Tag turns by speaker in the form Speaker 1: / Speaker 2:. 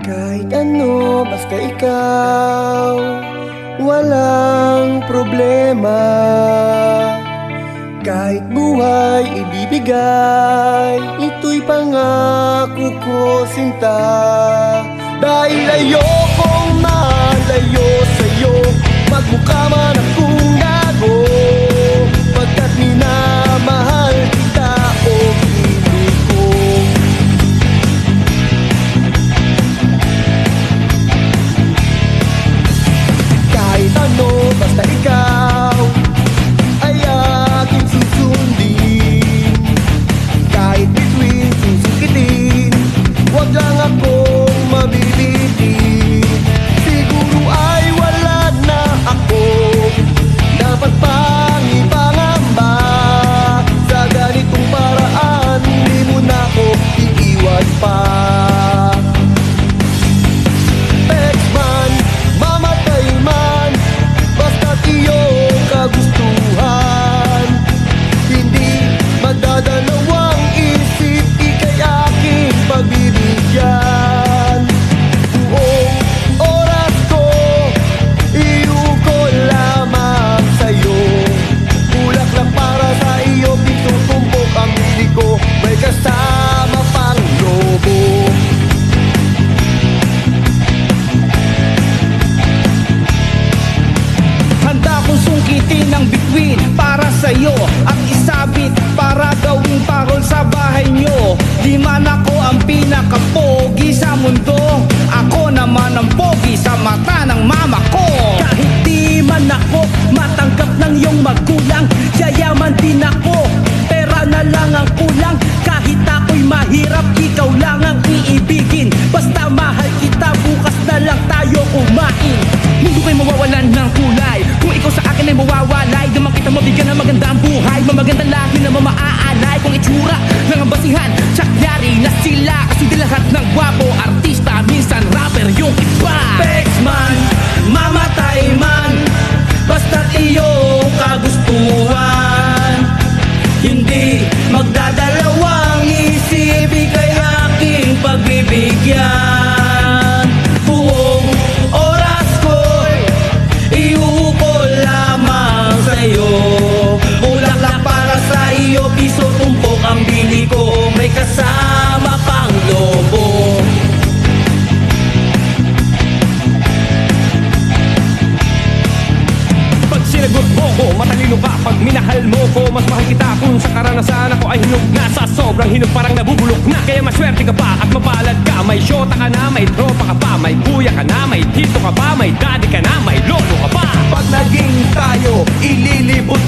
Speaker 1: Kahit ano, basta ikaw, walang problema. Kahit buhay ibibigay, ito'y pangako ko, sinta. Dahil ayokong malayo sa'yo, magmukha man akong gago, pagkat minamahal kita o hindi ko. Kahit ano, basta ikaw ay aking susundin. Kahit bituin, susukitin, huwag lang akong mabibitin. Siguro ay wala na ako, dapat pang ipangamba. Sa ganitong paraan, di mo na ako iiwan pa. Text man, mamatay man, basta't iyong kagustuhan. Hindi magdadalawang isip, ika'y aking pagbibigyan. Buong oras ko, iukol lamang sa'yo. Bulaklak para sa iyo, pitutumpok ang hili ko, may kasama pang lobo.
Speaker 2: Handa kong sungkitin ang bituin para sa'yo, at isabit para gawing parol sa bahay nyo. Di man ako ang pinakapogi sa mundo, ako naman ang pogi sa mata ng mama ko. Kahit di man ako matanggap ng iyong magulang, yayaman din ako, pera na lang ang kulang. Kahit ako'y mahirap, ikaw lang ang iibigin. Basta mahal kita, bukas na lang tayo kumain. Mundo ko'y mawawalan ng kulay, kung ikaw sa akin ay mawawalay. Damang kita mabigyan ng magandang buhay, mamagandang lahi na mamaalay. Kung itsura ng ang basihan, tsakyari na sila. Kasi di lahat ng gwapo, artista, minsan rapper yung iba. Text man, mamatay man, basta't iyong kagustuhan. Hindi magdadalawang isip, ika'y aking pagbibigyan. Buong oras ko'y iukol lamang sa'yo. Bulaklak para sa iyo, piso tumpok ang bili ko, may kasama pang lobo. Pag sinagot mo ko, matalino ka. Pag minahal mo ko, mas mahal kita. Kung sa karanasan ako ay hinog na, sa sobrang hinog parang nabubulok na. Kaya maswerte ka pa at mapalad ka. May syota ka na, may tropa ka pa, may kuya ka na, may tito ka pa, may daddy ka na, may lolo ka pa.
Speaker 1: Pag naging tayo, ililibot